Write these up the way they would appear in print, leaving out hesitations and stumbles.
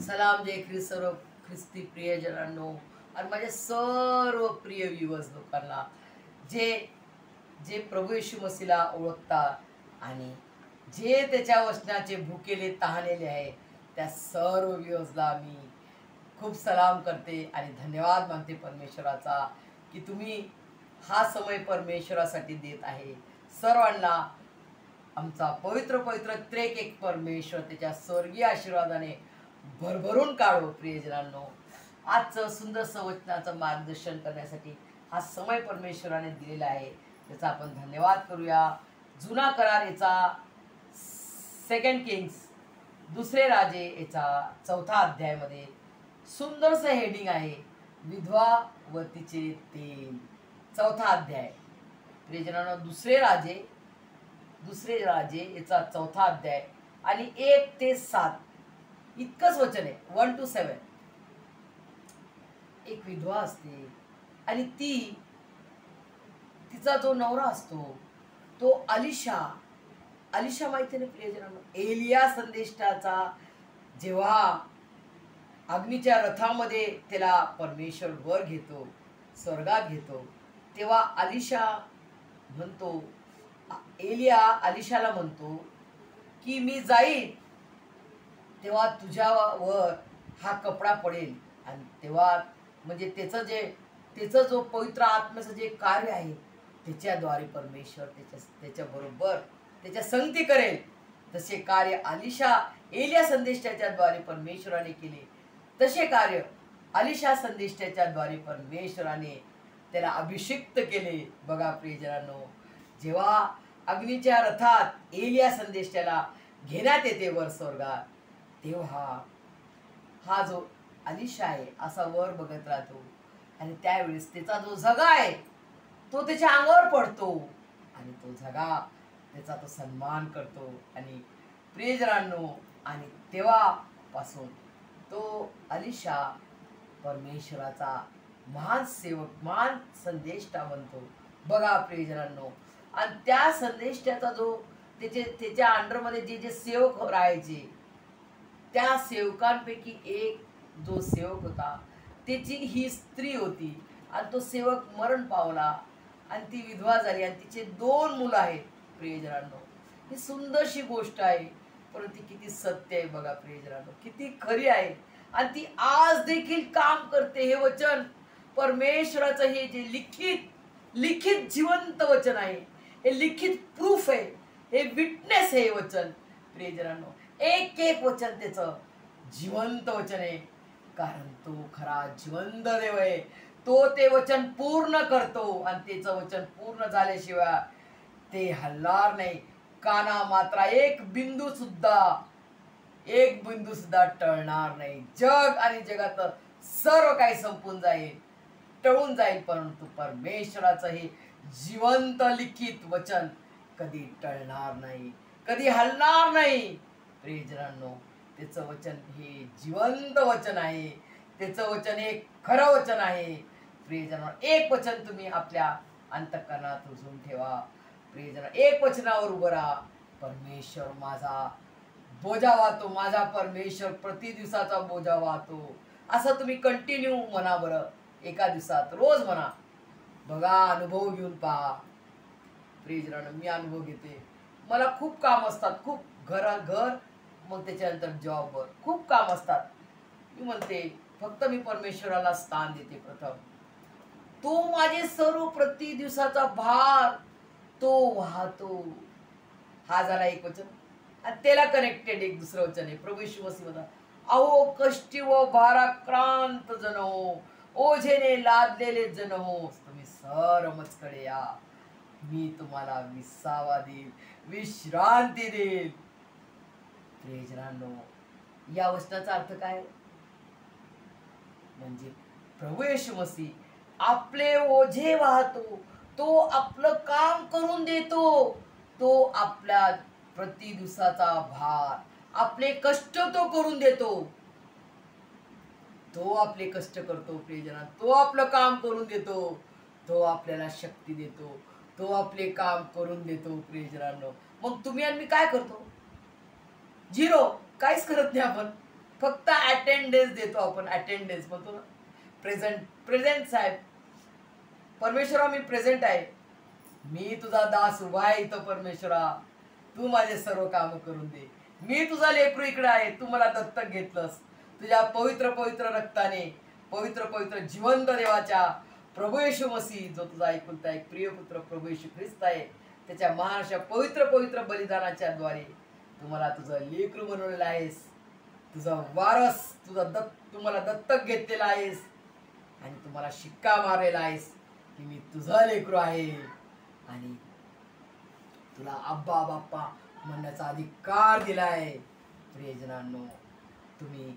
सलाम जय ख्रिस्त सर्व ख्रिस्ती प्रियजनांनो आणि माझ्या सर्व प्रिय व्ह्यूअर्स लोकांना जे जे प्रभू येशू मसीला ओळखतात आणि जे त्याच्या वचनाचे भुकेले तहानेले आहे त्या सर्व व्ह्यूअर्सला मी खूप सलाम करते आणि धन्यवाद मानते परमेश्वराचा की तुम्ही हा समय परमेश्वरासाठी देत आहे. सर्वांना आमचा पवित्र पवित्र त्रेक एक परमेश्वर त्याच्या स्वर्गीय आशीर्वादाने भरभरून काढो. प्रियजनांनो, आजचं सुंदरसं वचनाचं मार्गदर्शन करण्यासाठी हा समय परमेश्वराने दिलेला आहे, त्याचा आपण धन्यवाद करूया. जुना करार याचा 2 किंग्स दुसरे राजे याचा 4था अध्यायामध्ये सुंदरसं हेडिंग आहे, विधवा व तिचे तेल. 4था अध्याय. प्रियजनांनो, दुसरे राजे याचा 4था अध्याय आणि 1 ते 7 इतकंच वचन आहे. 1 to 7. एक विधवा असते आणि तिचा जो नवरा असतो तो अलिशा माहिती ना प्रियजनांनो, एलिया संदेष्टाचा जेव्हा अग्नीच्या रथामध्ये त्याला परमेश्वर वर घेतो, स्वर्गात घेतो, तेव्हा अलिशा म्हणतो, एलिया अलिशाला म्हणतो की मी जाईन तेव्हा तुझ्यावर हा कपडा पडेल. आणि तेव्हा म्हणजे त्याचं जो पवित्र आत्म्याचं जे कार्य आहे त्याच्याद्वारे परमेश्वर त्याच्याबरोबर त्याच्या संगती करेल. तसे कार्य एलिया संदेष्टाच्या द्वारे परमेश्वराने केले. तसे कार्य अलिशा संदेष्टाच्या द्वारे परमेश्वराने त्याला अभिषिक्त केले. बघा प्रियजनांनो, जेव्हा अग्नीच्या रथात एलिया संदेष्टाला घेण्यात येते वर स्वर्गात, तेव्हा हा जो अलिशा आहे असा वर बघत राहतो आणि त्यावेळेस त्याचा जो झगा आहे तो त्याच्या अंगावर पडतो आणि तो झगा त्याचा तो सन्मान करतो. आणि प्रियजनांनो, आणि तेव्हापासून तो अलिशा परमेश्वराचा महान सेवक, महान संदेष्टा बनतो. बघा प्रियजनांनो, आणि त्या संदेष्टाचा जो त्याच्या अंडरमध्ये जे सेवक राहायचे, त्या सेवकांपैकी एक जो सेवक होता त्याची ही स्त्री होती आणि तो सेवक मरण पावला आणि ती विधवा झाली आणि तिचे 2 मुलं आहेत. प्रियजनांनो, ही सुंदरशी गोष्ट आहे, परंतु ती किती सत्य आहे. बघा प्रियजनांनो, किती खरी आहे आणि ती आज देखील काम करते. हे वचन परमेश्वराचं, हे जे लिखित जिवंत वचन आहे, हे लिखित प्रूफ आहे, हे विटनेस आहे वचन. प्रियजनांनो, एक वचन त्याचं जिवंत वचन आहे, कारण तो खरा जिवंत देव आहे. तो ते वचन पूर्ण करतो आणि त्याचं वचन पूर्ण झाल्याशिवाय ते हलणार नाही. काना मात्रा एक बिंदू सुद्धा टळणार नाही. जग आणि जगात सर्व काही संपून जाईल, टळून जाईल, परंतु परमेश्वराचं हे जिवंत लिखित वचन कधी टळणार नाही, कधी हलणार नाही. प्रियजनांनो, त्याचं वचन हे जिवंत वचन आहे, त्याचं वचन हे खरं वचन आहे. प्रियजनांनो, एक वचन तुम्ही आपल्या अंतःकरणात रुजून ठेवा. प्रियजनांनो, एक वचनावर उभं राहा. परमेश्वर माझा बोजा वाहतो, माझा परमेश्वर प्रति दिवसाचा बोजा वाहतो, असं तुम्ही कंटिन्यू म्हणा. बरं, एका दिवसात रोज म्हणा. बघा, अनुभव घेऊन पहा. प्रियजनांनो, मी अनुभव घेते. मला खूप काम असतात, खूप घर मग त्याच्यानंतर जॉबवर खूप काम असतात. मी म्हणते फक्त मी परमेश्वराला स्थान देते. प्रथम तो माझे सर्व प्रति दिवसाचा भार तो वाहतो. हा झाला एक वचन. आणि त्याला कनेक्टेड एक दुसरं वचन आहे. प्रभू येशू मसीह म्हणतात, अहो कष्टी व भाराक्रांत जन हो, ओझेने लादलेले जन हो, तुम्ही सरमचकडे या, मी तुम्हाला विसावा देईल, विश्रांती देईल. प्रियजनांनो, या वचनाचा अर्थ काय? म्हणजे प्रभू येशू मसीह आपले ओझे वाहतो, तो आपलं काम करून देतो, तो आपल्या प्रति दिवसाचा भार, आपले कष्ट तो करून देतो. तो आपले कष्ट करतो प्रियजनांनो, तो आपलं काम करून देतो, तो आपल्याला शक्ती देतो, तो आपले काम करून देतो. प्रियजनांनो, मग तुम्ही आणि मी काय करतो? झिरो, काहीच करत नाही आपण. फक्त अटेंडन्स देतो आपण, अटेंडन्स म्हणतो ना, प्रेझेंट साहेब, परमेश्वरा मी प्रेझेंट आहे, मी तुझा दास उभा आहे इथं परमेश्वरा, तू माझे सर्व काम करून दे, मी तुझा लेकरू इकडे आहे, तू मला दत्तक घेतलंस तुझ्या पवित्र पवित्र रक्ताने, पवित्र पवित्र जिवंत देवाच्या प्रभू येशू मसीह, जो तुझा एकुलता एक प्रिय पुत्र प्रभू येशू ख्रिस्त आहे, त्याच्या महान अशा पवित्र पवित्र बलिदानाच्या द्वारे तू मला तुझं लेकरू बनवलेलं आहेस, तुझा वारस, तू मला दत्तक घेतलेला आहेस आणि तू मला शिक्का मारलेला आहेस की मी तुझा लेकरू आहे आणि तुला अब्बा बाप्पा म्हणण्याचा अधिकार दिलाय. प्रियजनांनो, तुम्ही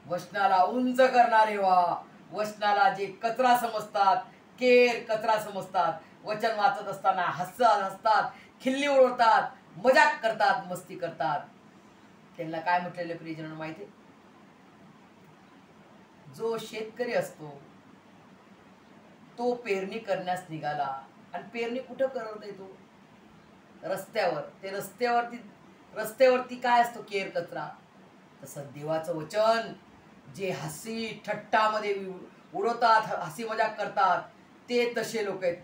वचनाला उंच करणारे व्हा. वचनाला जे कचरा समजतात, कचरा समजतात, वचन वाचत असताना हसतात, खिल्ली उडवतात, मजाक करतात, मस्ती करतात, त्यांना काय म्हटलेलं प्रियजनांनो माहिती? जो शेतकरी असतो तो पेरणी करण्यास निघाला, आणि पेरणी कुठं करत येतो? रस्त्यावर. ते रस्त्यावरती काय असतो? कचरा. तसं देवाचं वचन जे हसी ठट्टामध्ये उडवतात, हसी मजाक करतात, ते तसे लोक आहेत,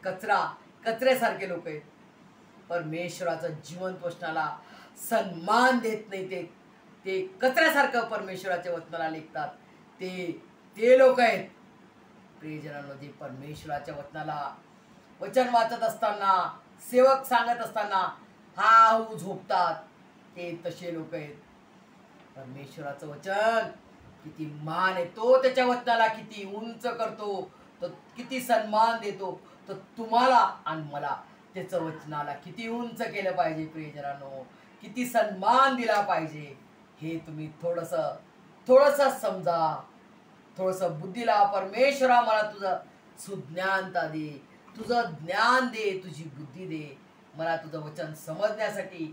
कचऱ्यासारखे लोक आहेत. परमेश्वराचं जिवंत वचनाला सन्मान देत नाही, ते कचऱ्यासारखं परमेश्वराच्या वचनाला लेखतात, ते लोक आहेत. प्रियजनांनो, जे परमेश्वराच्या वचन वाचत असताना, सेवक सांगत असताना हा झोपतात, ते तसे लोक आहेत. परमेश्वराचं वचन किती मान आहे, तो त्याच्या वचनाला किती उंच करतो, तो किती सन्मान देतो, तर तुम्हाला आणि मला त्याचं वचनाला किती उंच केलं पाहिजे. प्रियजनांनो, किती सन्मान दिला पाहिजे हे तुम्ही थोडंसं समजा, थोडंसं बुद्धीला. परमेश्वरा, मला तुझं सुज्ञानता दे, तुझं ज्ञान दे, तुझी बुद्धी दे, मला तुझं वचन समजण्यासाठी,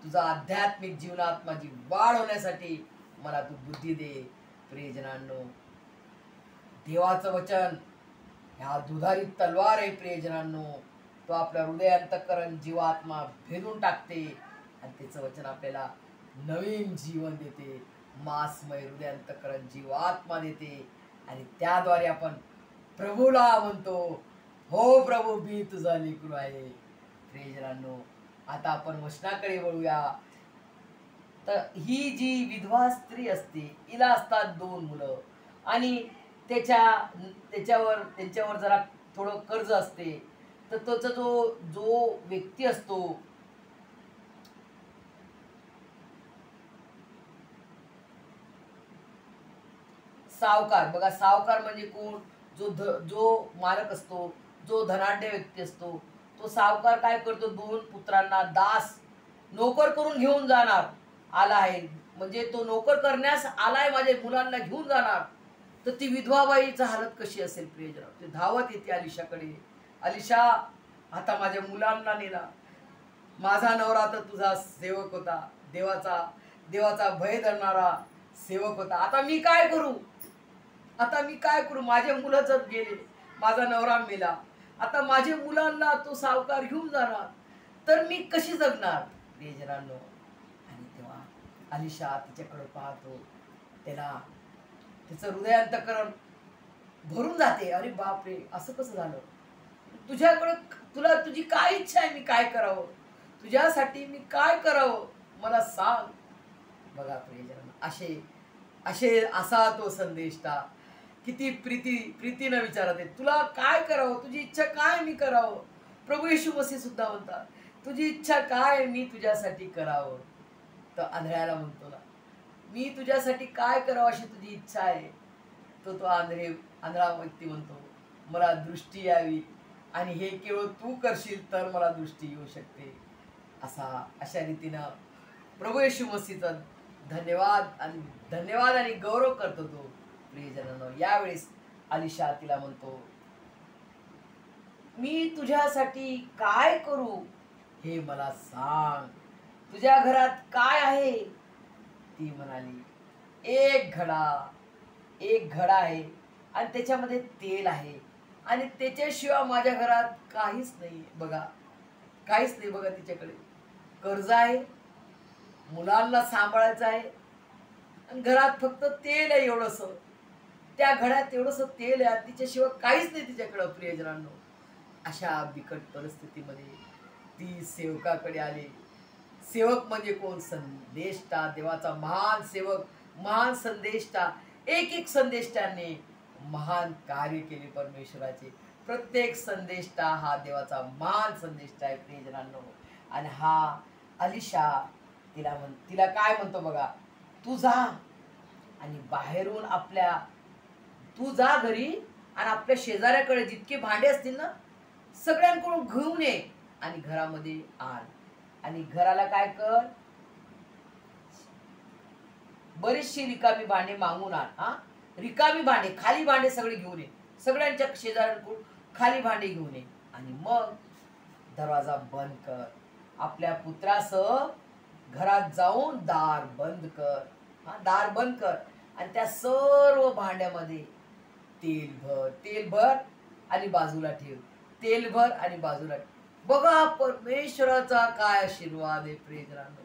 तुझा आध्यात्मिक जीवनात माझी वाढ होण्यासाठी मला तू बुद्धी दे. प्रियजनांनो, देवाचं वचन ह्या दुधारी तलवार आहे. प्रियजनांनो, तो आपल्या हृदय, अंतःकरण, जीवात्मा भेदून टाकते आणि त्याचं वचन आपल्याला नवीन जीवन देते, मासमय हृदय, अंतःकरण, जीवात्मा देते, आणि त्याद्वारे आपण प्रभूला म्हणतो, हो प्रभू, मी तुझा लेकरू आहे. प्रियजनांनो, आता आपण वचनाकडे वळूया. तर ही जी विधवा स्त्री असते, हिला असतात 2 मुलं, आणि त्यांच्यावर जरा थोडं कर्ज असते. तर त्याचा जो व्यक्ती असतो, सावकार. बघा, सावकार म्हणजे कोण? जो मालक असतो, जो धनाढ्य व्यक्ती असतो, तो सावकार काय करतो? 2 पुत्रांना नोकर करून घेऊन जाणार आला आहे, म्हणजे तो नोकर करण्यास आलाय, माझ्या मुलांना घेऊन जाणार. तर ती विधवा बाईची हालत कशी असेल प्रियजन? ती धावत येते अलिशाकडे. अलिशा, आता माझ्या मुलांना नेला, माझा नवरा तर तुझा सेवक होता, देवाचा भय धरणारा सेवक होता, आता मी काय करू? माझे मुलं जर गेले, माझा नवरा मेला, आता माझे मुलांना तो सावकार घेऊन जाणार, तर मी कशी जगणार? प्रियजनांनो, आणि तेव्हा अलिशा तिच्याकडे पाहतो, तिचं हृदय, अंतःकरण भरून जाते. अरे बापरे, असं कसं झालं? तुझी काय इच्छा आहे? मी काय करावं? तुझ्यासाठी मी काय करावं? मला सांग. बघा प्रियजन, असा तो संदेष्टा किती प्रीतीनं विचारत आहे, तुला काय करावं? तुझी इच्छा काय मी करावं? प्रभू येशू मसीह सुद्धा म्हणतात, तुझी इच्छा काय मी तुझ्यासाठी करावं? तर आंधळ्याला म्हणतो ना, मी तुझ्यासाठी काय करावं अशी तुझी इच्छा आहे? तो आंधळा व्यक्ती म्हणतो, मला दृष्टी यावी, आणि हे केवळ तू करशील तर मला दृष्टी येऊ शकते. अशा रीतीनं प्रभू येशू मसीहचा धन्यवाद आणि गौरव करतो तो. प्रियजनांनो, यावेळेस अलिशा तिला म्हणतो, मी तुझ्यासाठी काय करू हे मला सांग. तुझ्या घरात काय आहे? ती म्हणाली, एक घडा आहे, आणि त्याच्यामध्ये तेल आहे, आणि त्याच्याशिवाय माझ्या घरात काहीच नाही. बघा, तिच्याकडे कर्ज आहे, मुलांना सांभाळायचं आहे, आणि घरात फक्त तेल आहे एवढंस, त्या घड्यात एवढंसं तेल आहे, तिच्याशिवाय काहीच नाही तिच्याकडं प्रियजनांनो. अशा बिकट परिस्थितीमध्ये ती सेवकाकडे आली. सेवक म्हणजे कोण? संदेष्टा, देवाचा महान सेवक, महान संदेष्टा. एक एक संदेष्टाने महान कार्य केले परमेश्वराचे. प्रत्येक संदेष्टा हा देवाचा महान संदेष्टा आहे प्रियजनांनो. आणि हा अलिशा तिला काय म्हणतो बघा, तू जा आणि बाहेरून तू जा घरी आणि आपल्या शेजाऱ्याकडे जितके भांडे असतील ना सगळ्यांकडून घेऊन ये आणि घरामध्ये आण. आणि घराला काय कर, बरीचशी रिकामी भांडे मागून आण. रिकामी भांडे, खाली भांडे सगळे घेऊन ये, सगळ्यांच्या शेजाऱ्यांकडून खाली भांडे घेऊन ये. आणि मग दरवाजा बंद कर, आपल्या पुत्रासह घरात जाऊन दार बंद कर. दार बंद कर आणि त्या सर्व भांड्यामध्ये तेल भर आणि बाजूला ठेव, तेल भर आणि बाजूला ठेव. बघा परमेश्वराचा काय आशीर्वाद आहे प्रियजनांनो.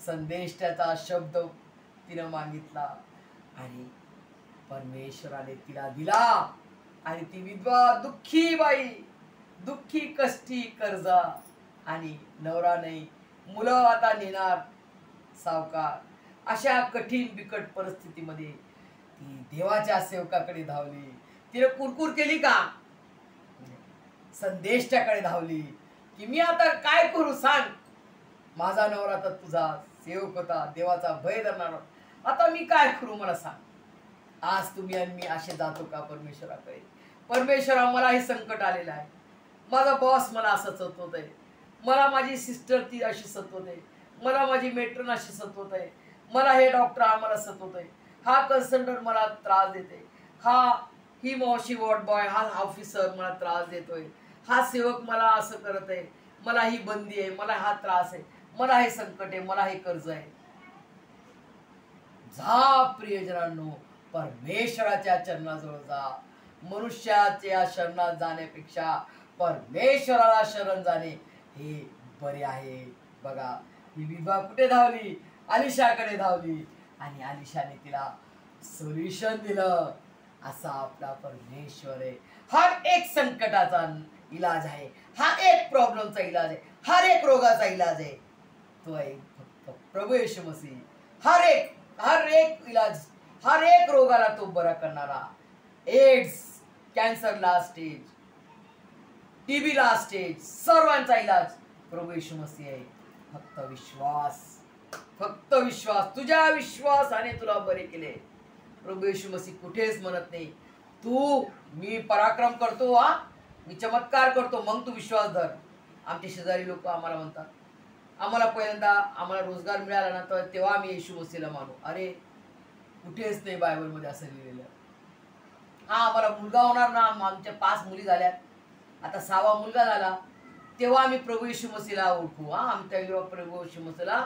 संदेष्टाचा शब्द तिनं मागितला आणि परमेश्वराने तिला दिला. आणि ती विधवा दुःखी बाई, दुःखी कष्टी कर्जा, आणि नवरा नाही, मुलं आता नेणार सावकार. अशा कठीण बिकट परिस्थितीमध्ये ती देवाच्या सेवकाकडे धावली. तिने कुरकुर केली का? संदेष्टाकडे धावली की मी आता काय करू सांग. माझा नवरा तर तुझा सेवक होता, देवाचा भय धरणार, आता मी काय करू मला सांग. आज तुम्ही आणि मी असे जातो का परमेश्वराकडे? परमेश्वरा, मला हे संकट आलेलं आहे, माझा बॉस मला असं सतवत आहे, मला माझी सिस्टर ती अशी सतवत आहे, मला माझी मेट्रन अशी सतवत आहे, मला हे डॉक्टर आम्हाला सतवत आहे, हा कन्सल्टंट मला त्रास देते, ही मावशी वॉर्ड बॉय, हा ऑफिसर मला त्रास देतोय, हा सेवक मला असं करत आहे, मला ही बंदी आहे, मला हा त्रास आहे, मला हे संकट आहे, मला हे कर्ज आहे. जा प्रियजनांनो, परमेश्वराच्या चरणाजवळ जा. मनुष्याच्या शरणात जाण्यापेक्षा परमेश्वराला शरण जाणे हे बरे आहे. बघा ही विधवा कुठे धावली? अलिशाकडे धावली आणि अलिशाने तिला सोल्युशन दिलं. असा आपला परमेश्वर आहे. हर एक संकटाचा इलाज आहे, हर एक प्रॉब्लेमचा इलाज आहे, हर एक रोगाचा इलाज आहे, तो आहे फक्त प्रभू येशू मसीह. हर एक इलाज, हर एक रोगाला तो बरा करणारा. एड्स, कॅन्सरला स्टेज, टीबीला स्टेज, सर्वांचा इलाज प्रभू येशू मसीह आहे. फक्त विश्वास, फक्त विश्वास. तुझ्या विश्वासाने तुला बरे केले. प्रभू येशू मसीह कुठेच म्हणत नाही मी पराक्रम करतो, मी चमत्कार करतो मग तू विश्वास धर. आमचे शेजारी लोक आम्हाला म्हणतात, आम्हाला पहिल्यांदा आम्हाला रोजगार मिळाला ना तर तेव्हा आम्ही येशू मसीहला मानू. अरे कुठेच नाही बायबलमध्ये असं लिहिलेलं. आम्हाला मुलगा होणार ना, आमच्या 5 मुली झाल्यात, आता 6वा मुलगा झाला, तेव्हा आम्ही प्रभू येशू मसीहला ओळखू, आमच्या प्रभू येशू मसीहला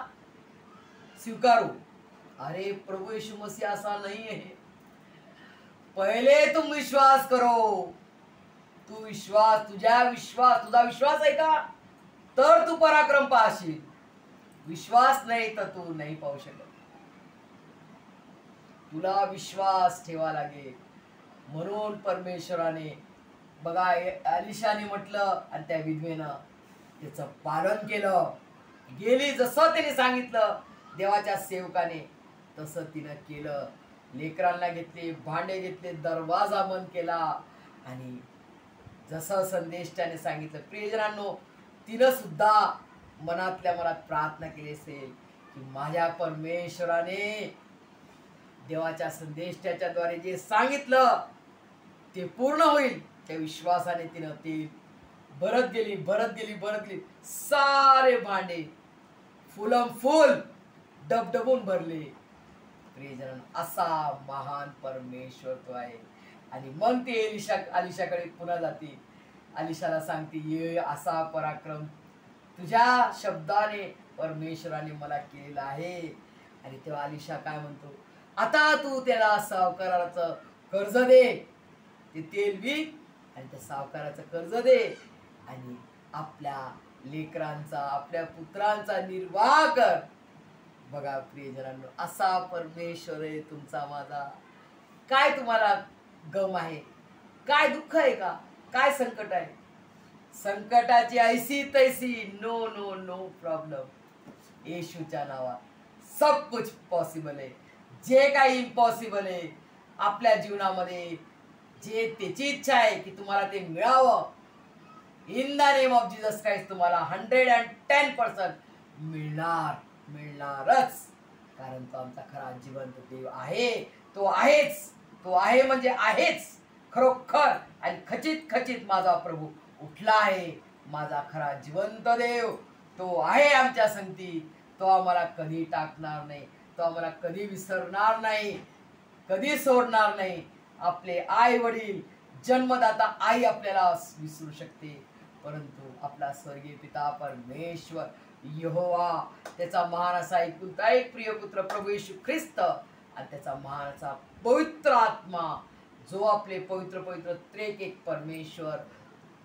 स्वीकारू. अरे प्रभू येशू मसीह असा नहीं है. पहले तुम विश्वास करो. तुझा विश्वास आहे का तर तू पराक्रम पाहशील. विश्वास नाही तर तू नाही पाहू शकत. तुला विश्वास ठेवा लागेल. म्हणून परमेश्वराने बघा अलिशाने म्हटलं आणि त्या विधवेनं त्याचं पालन केलं. गेली जसं त्याने सांगितलं देवाच्या सेवकाने तसं तिनं केलं. लेकरांना घेतले, भांडे घेतले, दरवाजा बंद केला आणि जसं संदेश त्याने सांगितलं. प्रियजनांनो, तिनं सुद्धा मनातल्या मनात प्रार्थना केली असेल की माझ्या परमेश्वराने देवाच्या संदेश त्याच्याद्वारे जे सांगितलं ते पूर्ण होईल. त्या विश्वासाने तिनं ते भरत गेली. सारे भांडे फुल डबडबून भरले. प्रियजन, असा महान परमेश्वर तो आहे. आणि मग ते अलिशाकडे पुन्हा जाते. अलिशाला सांगते, ये असा पराक्रम तुझ्या शब्दाने परमेश्वराने मला केलेला आहे. आणि तेव्हा अलिशा काय म्हणतो, आता तू त्याला सावकाराचं कर्ज दे, ते तेल विक आणि त्या सावकाराचं कर्ज दे आणि आपल्या लेकरांचा, आपल्या पुत्रांचा निर्वाह कर. बघा प्रियजनांनो, असा परमेश्वर आहे तुमचा माझा. काय तुम्हाला गम आहे? काय दुःख आहे का? काय संकट आहे? संकटाची ऐसी तैसी, नो नो नो प्रॉब्लेम. येशूच्या नावात सब कुछ पॉसिबल आहे. जे काही इम्पॉसिबल आहे आपल्या जीवनामध्ये, जे त्याची इच्छा आहे की तुम्हाला ते मिळावं, in the name of Jesus Christ तुम्हाला 110% मिळणारच. कारण तो आमचा खरा जिवंत देव आहे. तो आहेच. तो आहे म्हणजे आहेच खरोखर आणि खचित खचित माझा प्रभू उठला आहे. माझा खरा जिवंत देव तो आहे आमच्या संगती. तो आम्हाला कधी टाकणार नाही. तो आम्हाला कधी विसरणार नाही, कधी सोडणार नाही. आपले आई वडील, जन्मदाता आई आपल्याला विसरू शकते, परंतु आपला स्वर्गीय पिता परमेश्वर यहोवा, त्याचा महान असा एकुलता एक प्रिय पुत्र प्रभू येशू ख्रिस्त आणि त्याचा महान असा पवित्र आत्मा, जो आपले पवित्र पवित्र त्रेक एक परमेश्वर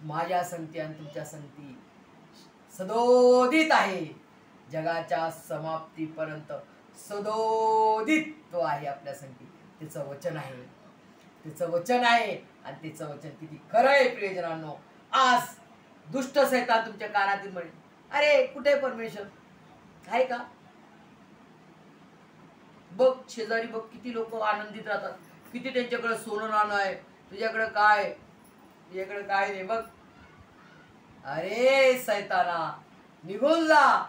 माझ्या संगती आणि तुमच्या संगती सदोदित आहे. जगाच्या समाप्तीपर्यंत सदोदित तो आहे आपल्या संगती. त्याचं वचन आहे, त्याचं वचन आहे आणि त्याचं वचन किती खरं आहे प्रियजनांनो. आज दुष्ट सैतान तुमच्या कानातील म्हणे, अरे कुठे परमेश्वर आहे का? बघ शेजारी, बघ किती लोक आनंदित राहतात, किती त्यांच्याकडे सोनं नाणं आहे. तुझ्याकडे काय? तुझ्याकडे काय नाही बघ. अरे सैताना, निघून जा.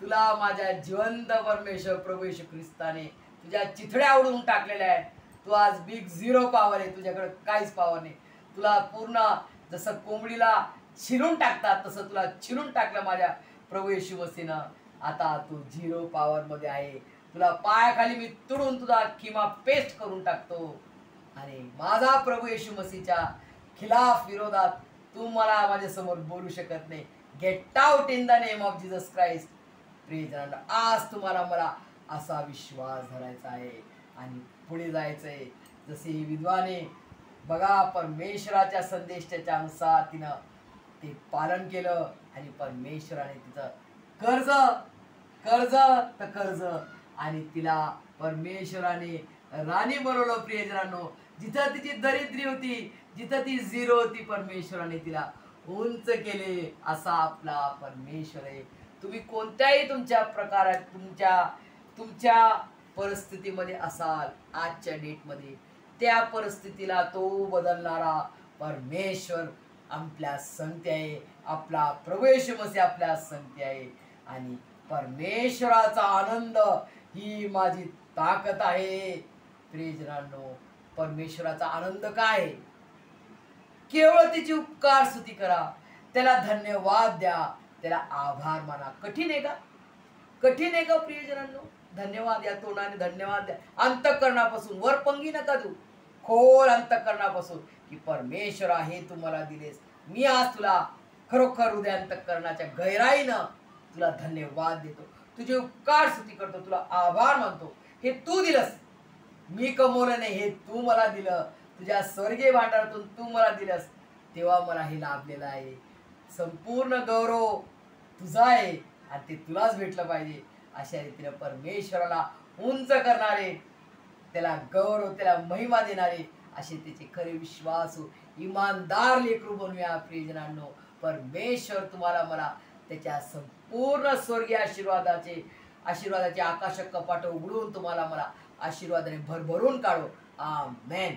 तुला माझ्या जिवंत परमेश्वर प्रभू येशू ख्रिस्ताने तुझ्या चिथड्या उडवून टाकलेल्या आहेत. तू आज बिग झिरो पॉवर आहे. तुझ्याकडे काहीच पॉवर नाही. तुला पूर्ण जसं कोंबडीला छिलून टाकतात तसं तुला छिलून टाकलं माझ्या प्रभू येशू मसीनं. आता तू झिरो पॉवर मध्ये आहे. तुला पायाखाली मी तुडून तुझा किमा पेस्ट करून टाकतो आणि माझा प्रभू येशू मसीच्या खिलाफ विरोधात तू मला माझ्यासमोर बोलू शकत नाही. Get out in the name of Jesus Christ. प्रियजनांनो, आज तुम्हाला मला असा विश्वास धरायचा आहे आणि पुढे जायचं आहे. जसे विद्वाने बघा परमेश्वराच्या संदेशाच्या अनुसार तिनं ते पालन केलं आणि परमेश्वराने तिचं कर्ज कर्ज तर कर्ज आणि तिला परमेश्वराने राणी बनवलं. प्रियजनांनो, जिथं तिची दरिद्री होती, जिथं ती झिरो होती, परमेश्वराने तिला उंच केले. असा आपला परमेश्वर आहे. तुम्ही कोणत्याही तुमच्या प्रकारात तुमच्या परिस्थितीमध्ये असाल आजच्या डेटमध्ये, त्या परिस्थितीला तो बदलणारा परमेश्वर आपल्या संगती आहे. आपला प्रभू येशू मसीह आपल्या संगती आहे आणि परमेश्वराचा आनंद ही माझी ताकद आहे. प्रियजनांनो, परमेश्वराचा आनंद काय? केवळ त्याची उपकार स्तुती करा, त्याला धन्यवाद द्या, त्याला आभार माना. कठीण आहे का? कठीण आहे का प्रियजनांनो? धन्यवाद या तोंडाने धन्यवाद द्या. अंतःकरणापासून, वरपंगी नका देऊ, खोल अंतःकरणापासून की परमेश्वरा हे तू मला दिलेस. मी आज तुला खरोखर हृदय अंतःकरणाच्या गहराईनं तुला धन्यवाद देतो. तुझे उपकार स्तुती करतो, तुला आभार मानतो. हे तू दिलंस, मी कमवलं नाही, हे तू मला दिलं. तुझ्या स्वर्गीय भांडारातून तू मला दिलंस, तेव्हा मला हे लाभलेलं आहे. संपूर्ण गौरव तुझा आहे आणि ते तुलाच भेटलं पाहिजे. अशा रीतीने परमेश्वराला उंच करणारे, त्याला गौरव, त्याला महिमा देणारे असे त्याचे खरे विश्वासू इमानदार लेकरू बनूया. प्रियजनांनो, परमेश्वर तुम्हाला मला त्याच्या संपूर्ण स्वर्गीय आशीर्वादाचे आकाश कपाट उघडून तुम्हाला मला आशीर्वादाने भरभरून काढो. आमेन.